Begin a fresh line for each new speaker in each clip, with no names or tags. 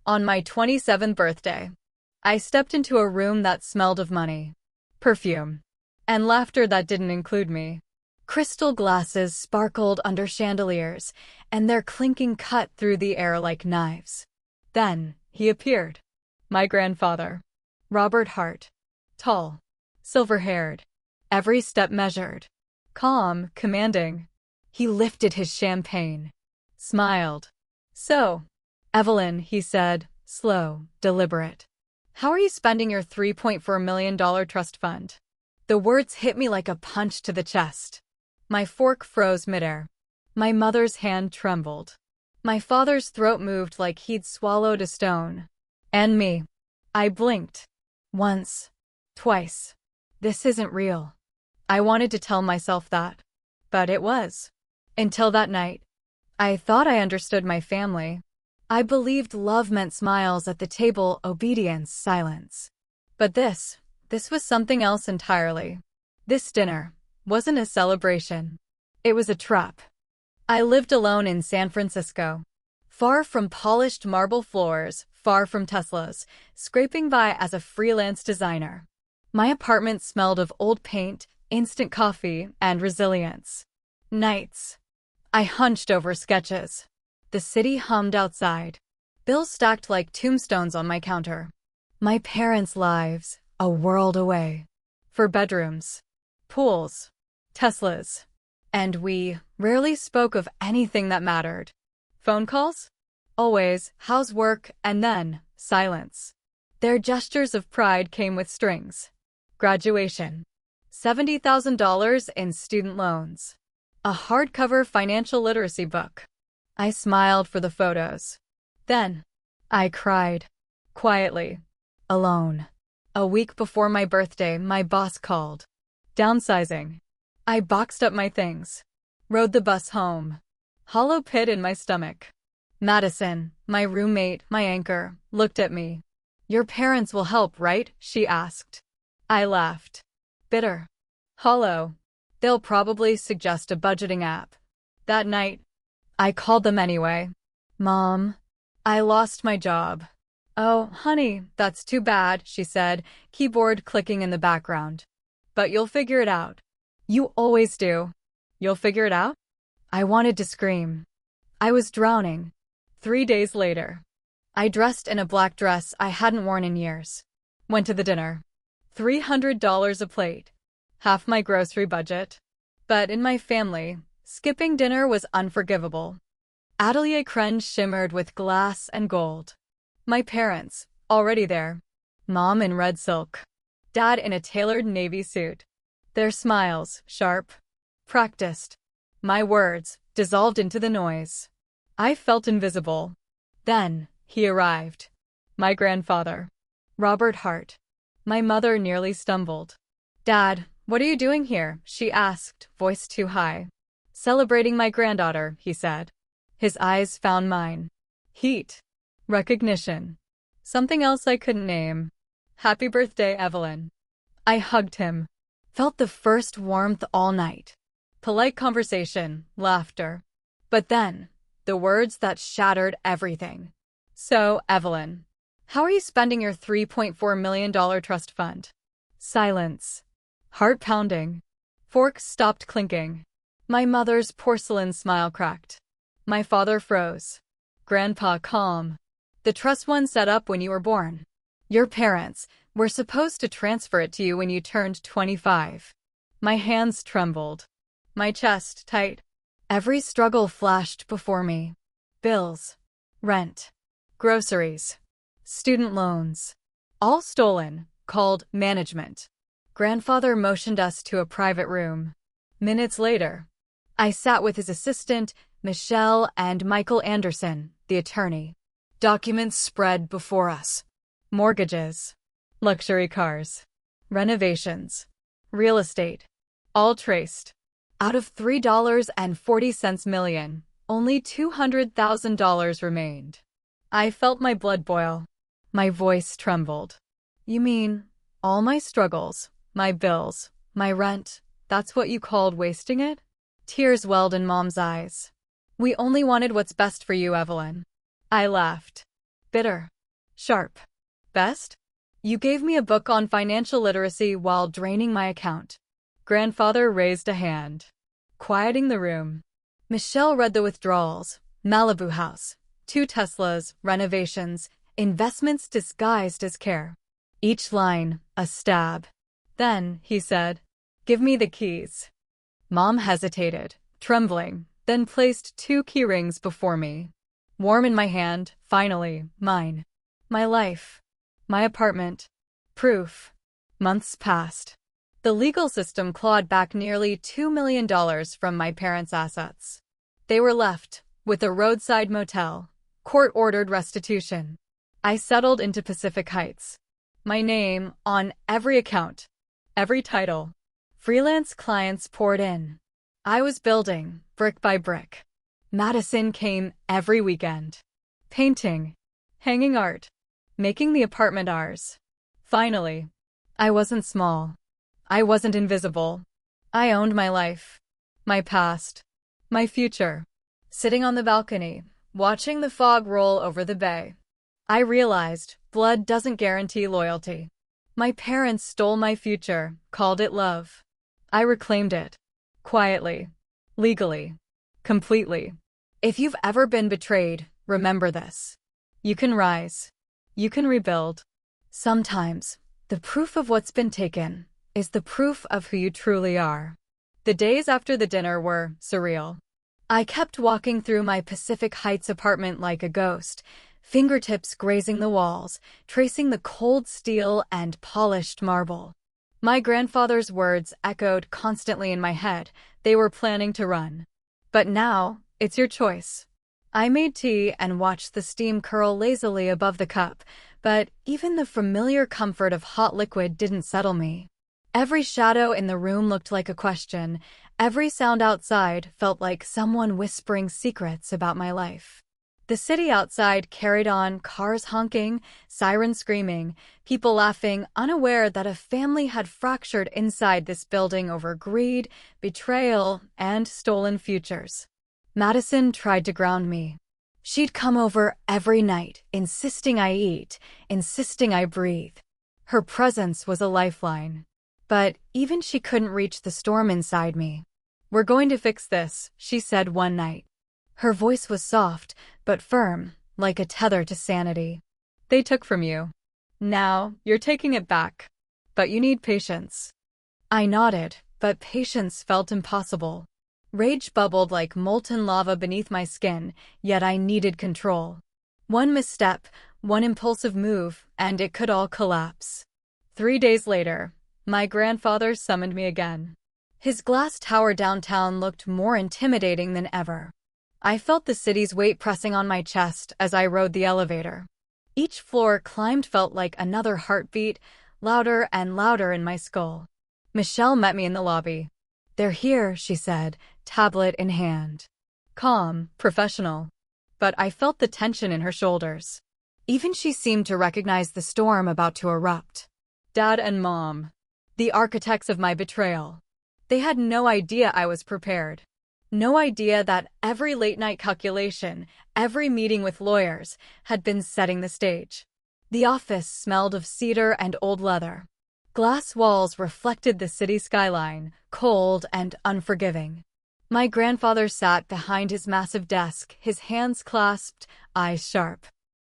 On my 27th birthday, I stepped into a room that smelled of money, perfume, and laughter that didn't include me. Crystal glasses sparkled under chandeliers, and their clinking cut through the air like knives. Then, he appeared. My grandfather, Robert Hart. Tall, silver-haired, every step measured. Calm, commanding. He lifted his champagne, smiled. "So, Evelyn," he said, slow, deliberate. "How are you spending your $3.4 million trust fund?" The words hit me like a punch to the chest. My fork froze midair. My mother's hand trembled. My father's throat moved like he'd swallowed a stone. And me. I blinked. Once. Twice. This isn't real. I wanted to tell myself that. But it was. Until that night. I thought I understood my family. I believed love meant smiles at the table, obedience, silence. But this was something else entirely. This dinner wasn't a celebration. It was a trap. I lived alone in San Francisco. Far from polished marble floors, far from Teslas, scraping by as a freelance designer. My apartment smelled of old paint, instant coffee, and resilience. Nights. I hunched over sketches. The city hummed outside. Bills stacked like tombstones on my counter. My parents' lives, a world away. For bedrooms, pools, Teslas. And we rarely spoke of anything that mattered. Phone calls? Always, how's work, and then, silence. Their gestures of pride came with strings. Graduation. $70,000 in student loans. A hardcover financial literacy book. I smiled for the photos. Then, I cried. Quietly. Alone. A week before my birthday, my boss called. Downsizing. I boxed up my things. Rode the bus home. Hollow pit in my stomach. Madison, my roommate, my anchor, looked at me. "Your parents will help, right?" she asked. I laughed. Bitter. Hollow. They'll probably suggest a budgeting app. That night, I called them anyway. "Mom, I lost my job." "Oh, honey, that's too bad," she said, keyboard clicking in the background. "But you'll figure it out. You always do." "You'll figure it out?" I wanted to scream. I was drowning. 3 days later, I dressed in a black dress I hadn't worn in years. Went to the dinner. $300 a plate. Half my grocery budget. But in my family, skipping dinner was unforgivable. Atelier crème shimmered with glass and gold. My parents, already there. Mom in red silk. Dad in a tailored navy suit. Their smiles, sharp, practiced. My words dissolved into the noise. I felt invisible. Then, he arrived. My grandfather. Robert Hart. My mother nearly stumbled. "Dad, what are you doing here?" she asked, voice too high. "Celebrating my granddaughter," he said. His eyes found mine. Heat. Recognition. Something else I couldn't name. "Happy birthday, Evelyn." I hugged him. Felt the first warmth all night. Polite conversation, laughter. But then, the words that shattered everything. "So, Evelyn, how are you spending your $3.4 million trust fund?" Silence. Heart pounding. Forks stopped clinking. My mother's porcelain smile cracked. My father froze. Grandpa calm. "The trust one set up when you were born. Your parents were supposed to transfer it to you when you turned 25. My hands trembled. My chest tight. Every struggle flashed before me. Bills. Rent. Groceries. Student loans. All stolen, called management. Grandfather motioned us to a private room. Minutes later, I sat with his assistant, Michelle, and Michael Anderson, the attorney. Documents spread before us. Mortgages. Luxury cars. Renovations. Real estate. All traced. Out of $3.40 million, only $200,000 remained. I felt my blood boil. My voice trembled. "You mean, all my struggles, my bills, my rent, that's what you called wasting it?" Tears welled in Mom's eyes. "We only wanted what's best for you, Evelyn." I laughed. Bitter. Sharp. Best? You gave me a book on financial literacy while draining my account. Grandfather raised a hand, quieting the room. Michelle read the withdrawals, Malibu house, 2 Teslas, renovations, investments disguised as care. Each line, a stab. Then, he said, "Give me the keys." Mom hesitated, trembling, then placed 2 key rings before me. Warm in my hand, finally, mine. My life. My apartment. Proof. Months passed. The legal system clawed back nearly $2 million from my parents' assets. They were left with a roadside motel, court-ordered restitution. I settled into Pacific Heights. My name on every account, every title. Freelance clients poured in. I was building, brick by brick. Madison came every weekend. Painting, hanging art, making the apartment ours. Finally, I wasn't small. I wasn't invisible. I owned my life, my past, my future. Sitting on the balcony, watching the fog roll over the bay, I realized blood doesn't guarantee loyalty. My parents stole my future, called it love. I reclaimed it. Quietly. Legally. Completely. If you've ever been betrayed, remember this. You can rise. You can rebuild. Sometimes, the proof of what's been taken is the proof of who you truly are. The days after the dinner were surreal. I kept walking through my Pacific Heights apartment like a ghost, fingertips grazing the walls, tracing the cold steel and polished marble. My grandfather's words echoed constantly in my head. They were planning to run. But now, it's your choice. I made tea and watched the steam curl lazily above the cup, but even the familiar comfort of hot liquid didn't settle me. Every shadow in the room looked like a question. Every sound outside felt like someone whispering secrets about my life. The city outside carried on, cars honking, sirens screaming, people laughing, unaware that a family had fractured inside this building over greed, betrayal, and stolen futures. Madison tried to ground me. She'd come over every night, insisting I eat, insisting I breathe. Her presence was a lifeline. But even she couldn't reach the storm inside me. "We're going to fix this," she said one night. Her voice was soft, but firm, like a tether to sanity. "They took from you. Now, you're taking it back. But you need patience." I nodded, but patience felt impossible. Rage bubbled like molten lava beneath my skin, yet I needed control. One misstep, one impulsive move, and it could all collapse. 3 days later, my grandfather summoned me again. His glass tower downtown looked more intimidating than ever. I felt the city's weight pressing on my chest as I rode the elevator. Each floor climbed felt like another heartbeat, louder and louder in my skull. Michelle met me in the lobby. "They're here," she said, tablet in hand. Calm, professional. But I felt the tension in her shoulders. Even she seemed to recognize the storm about to erupt. Dad and Mom, the architects of my betrayal. They had no idea I was prepared. No idea that every late-night calculation, every meeting with lawyers, had been setting the stage. The office smelled of cedar and old leather. Glass walls reflected the city skyline, cold and unforgiving. My grandfather sat behind his massive desk, his hands clasped, eyes sharp.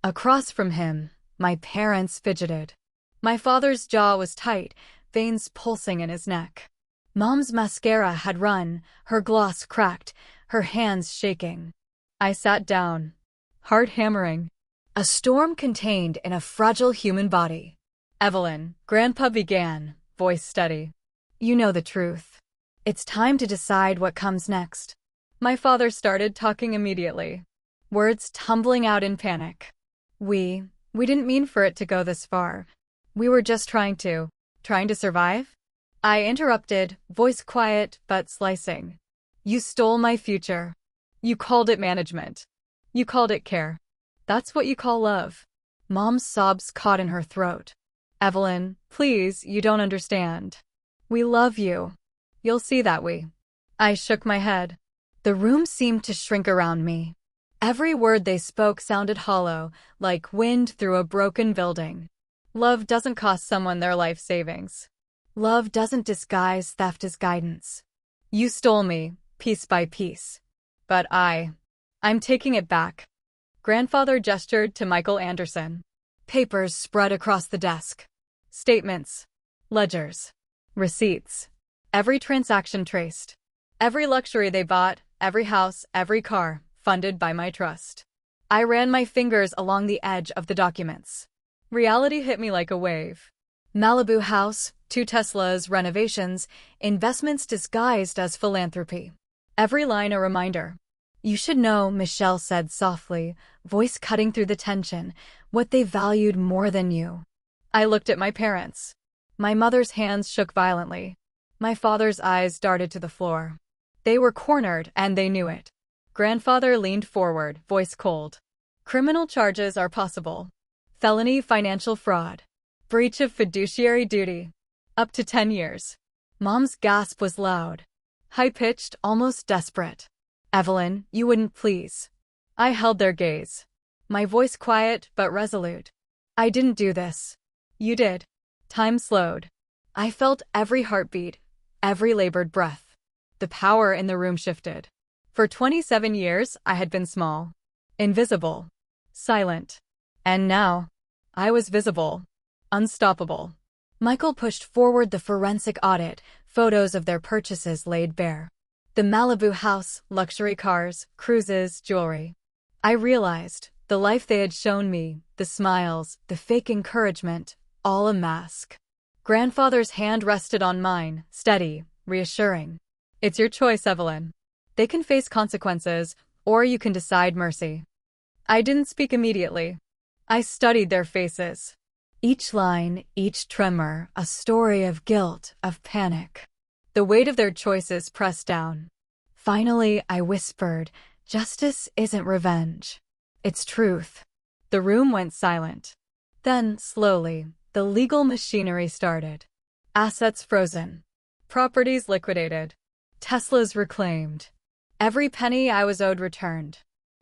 Across from him, my parents fidgeted. My father's jaw was tight, veins pulsing in his neck. Mom's mascara had run, her gloss cracked, her hands shaking. I sat down, heart hammering. A storm contained in a fragile human body. "Evelyn," Grandpa began, voice steady. "You know the truth. It's time to decide what comes next." My father started talking immediately, words tumbling out in panic. We didn't mean for it to go this far. We were just trying to survive?" I interrupted, voice quiet but slicing. "You stole my future. You called it management. You called it care. That's what you call love." Mom's sobs caught in her throat. "Evelyn, please, you don't understand. We love you. You'll see that we." I shook my head. The room seemed to shrink around me. Every word they spoke sounded hollow, like wind through a broken building. Love doesn't cost someone their life savings. Love doesn't disguise theft as guidance. You stole me, piece by piece. But I'm taking it back. Grandfather gestured to Michael Anderson. Papers spread across the desk. Statements. Ledgers. Receipts. Every transaction traced. Every luxury they bought, every house, every car, funded by my trust. I ran my fingers along the edge of the documents. Reality hit me like a wave. Malibu house, 2 Teslas, renovations, investments disguised as philanthropy. Every line a reminder. You should know, Michelle said softly, voice cutting through the tension, what they valued more than you. I looked at my parents. My mother's hands shook violently. My father's eyes darted to the floor. They were cornered, and they knew it. Grandfather leaned forward, voice cold. Criminal charges are possible. Felony financial fraud. Breach of fiduciary duty. Up to 10 years. Mom's gasp was loud. High-pitched, almost desperate. Evelyn, you wouldn't please. I held their gaze. My voice quiet but resolute. I didn't do this. You did. Time slowed. I felt every heartbeat, every labored breath. The power in the room shifted. For 27 years, I had been small. Invisible. Silent. And now, I was visible. Unstoppable. Michael pushed forward the forensic audit, photos of their purchases laid bare. The Malibu house, luxury cars, cruises, jewelry. I realized, the life they had shown me, the smiles, the fake encouragement, all a mask. Grandfather's hand rested on mine, steady, reassuring. It's your choice, Evelyn. They can face consequences, or you can decide mercy. I didn't speak immediately. I studied their faces. Each line, each tremor, a story of guilt, of panic. The weight of their choices pressed down. Finally, I whispered, justice isn't revenge. It's truth. The room went silent. Then, slowly, the legal machinery started. Assets frozen. Properties liquidated. Teslas reclaimed. Every penny I was owed returned.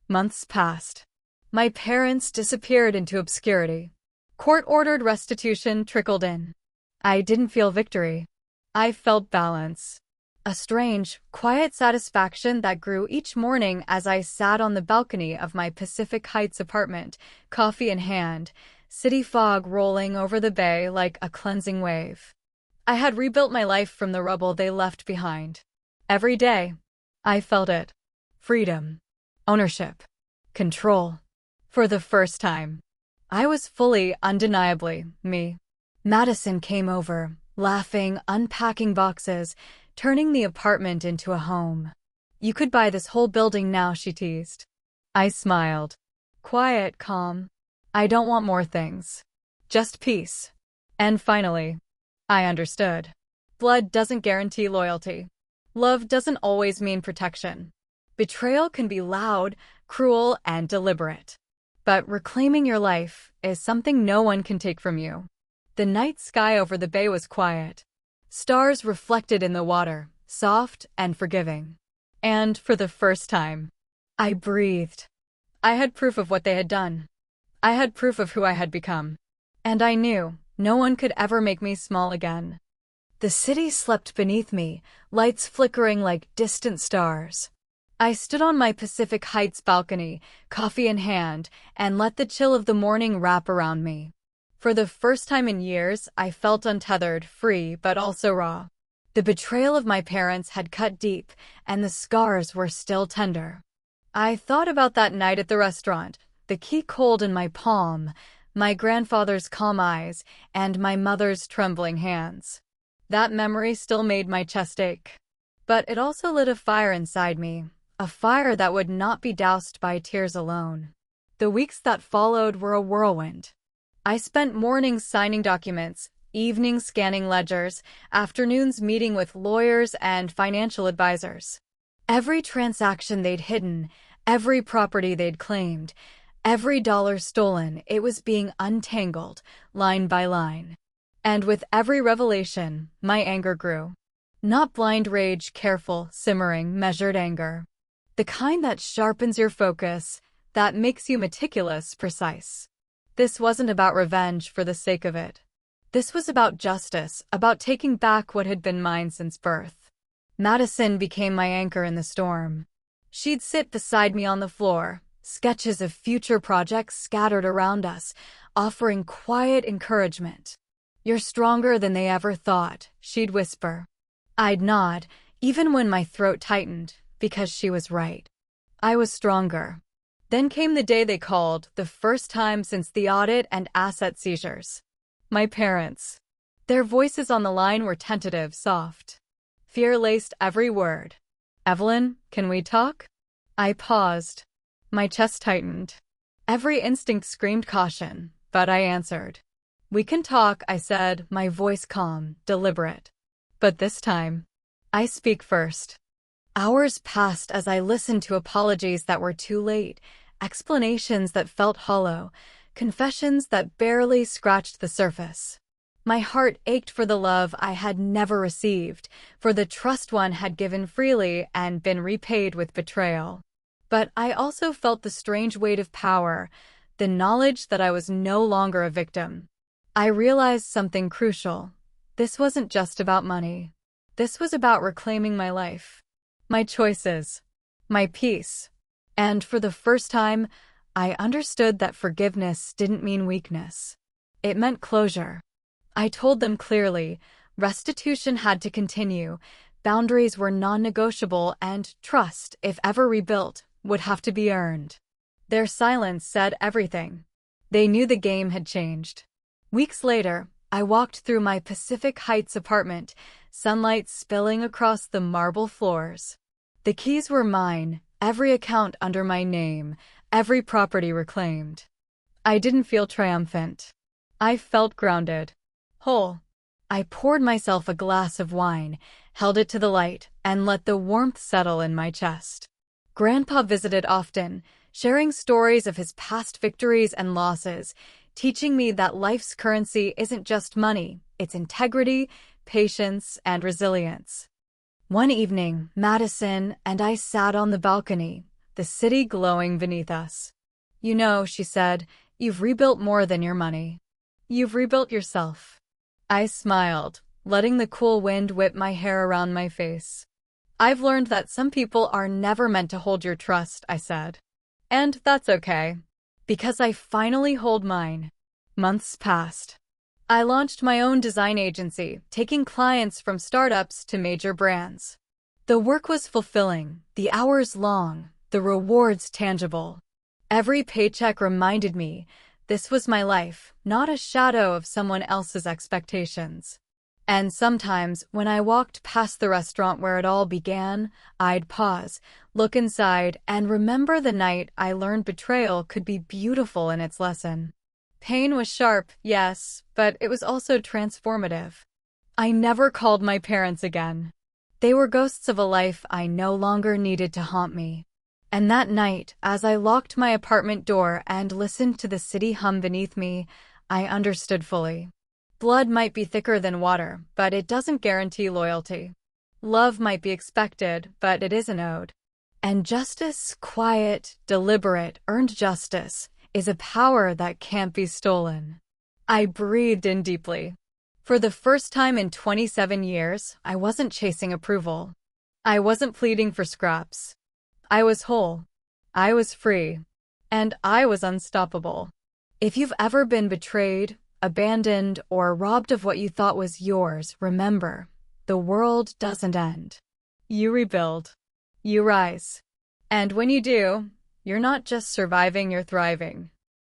Months passed. My parents disappeared into obscurity. Court-ordered restitution trickled in. I didn't feel victory. I felt balance. A strange, quiet satisfaction that grew each morning as I sat on the balcony of my Pacific Heights apartment, coffee in hand, city fog rolling over the bay like a cleansing wave. I had rebuilt my life from the rubble they left behind. Every day, I felt it. Freedom. Ownership. Control. For the first time. I was fully, undeniably, me. Madison came over, laughing, unpacking boxes, turning the apartment into a home. You could buy this whole building now, she teased. I smiled. Quiet, calm. I don't want more things. Just peace. And finally, I understood. Blood doesn't guarantee loyalty. Love doesn't always mean protection. Betrayal can be loud, cruel, and deliberate. But reclaiming your life is something no one can take from you. The night sky over the bay was quiet. Stars reflected in the water, soft and forgiving. And for the first time, I breathed. I had proof of what they had done. I had proof of who I had become. And I knew no one could ever make me small again. The city slept beneath me, lights flickering like distant stars. I stood on my Pacific Heights balcony, coffee in hand, and let the chill of the morning wrap around me. For the first time in years, I felt untethered, free, but also raw. The betrayal of my parents had cut deep, and the scars were still tender. I thought about that night at the restaurant, the key cold in my palm, my grandfather's calm eyes, and my mother's trembling hands. That memory still made my chest ache. But it also lit a fire inside me. A fire that would not be doused by tears alone. The weeks that followed were a whirlwind. I spent mornings signing documents, evenings scanning ledgers, afternoons meeting with lawyers and financial advisors. Every transaction they'd hidden, every property they'd claimed, every dollar stolen, it was being untangled, line by line. And with every revelation, my anger grew. Not blind rage, careful, simmering, measured anger. The kind that sharpens your focus, that makes you meticulous, precise. This wasn't about revenge for the sake of it. This was about justice, about taking back what had been mine since birth. Madison became my anchor in the storm. She'd sit beside me on the floor, sketches of future projects scattered around us, offering quiet encouragement. "You're stronger than they ever thought," she'd whisper. I'd nod, even when my throat tightened, because she was right. I was stronger. Then came the day they called, the first time since the audit and asset seizures. My parents. Their voices on the line were tentative, soft. Fear laced every word. "Evelyn, can we talk?" I paused. My chest tightened. Every instinct screamed caution, but I answered. "We can talk," I said, my voice calm, deliberate. "But this time, I speak first." Hours passed as I listened to apologies that were too late, explanations that felt hollow, confessions that barely scratched the surface. My heart ached for the love I had never received, for the trust one had given freely and been repaid with betrayal. But I also felt the strange weight of power, the knowledge that I was no longer a victim. I realized something crucial. This wasn't just about money. This was about reclaiming my life, my choices, my peace. And for the first time, I understood that forgiveness didn't mean weakness. It meant closure. I told them clearly, restitution had to continue, boundaries were non-negotiable, and trust, if ever rebuilt, would have to be earned. Their silence said everything. They knew the game had changed. Weeks later, I walked through my Pacific Heights apartment, sunlight spilling across the marble floors. The keys were mine, every account under my name, every property reclaimed. I didn't feel triumphant. I felt grounded. Whole. I poured myself a glass of wine, held it to the light, and let the warmth settle in my chest. Grandpa visited often, sharing stories of his past victories and losses, teaching me that life's currency isn't just money, it's integrity, patience, and resilience. One evening, Madison and I sat on the balcony, the city glowing beneath us. "You know," she said, "you've rebuilt more than your money. You've rebuilt yourself." I smiled, letting the cool wind whip my hair around my face. "I've learned that some people are never meant to hold your trust," I said. "And that's okay. Because I finally hold mine." Months passed. I launched my own design agency, taking clients from startups to major brands. The work was fulfilling, the hours long, the rewards tangible. Every paycheck reminded me this was my life, not a shadow of someone else's expectations. And sometimes, when I walked past the restaurant where it all began, I'd pause, look inside, and remember the night I learned betrayal could be beautiful in its lesson. Pain was sharp, yes, but it was also transformative. I never called my parents again. They were ghosts of a life I no longer needed to haunt me. And that night, as I locked my apartment door and listened to the city hum beneath me, I understood fully. Blood might be thicker than water, but it doesn't guarantee loyalty. Love might be expected, but it isn't owed. And justice, quiet, deliberate, earned justice, is a power that can't be stolen. I breathed in deeply. For the first time in 27 years, I wasn't chasing approval. I wasn't pleading for scraps. I was whole. I was free. And I was unstoppable. If you've ever been betrayed, abandoned, or robbed of what you thought was yours, remember, the world doesn't end. You rebuild. You rise. And when you do, you're not just surviving, you're thriving.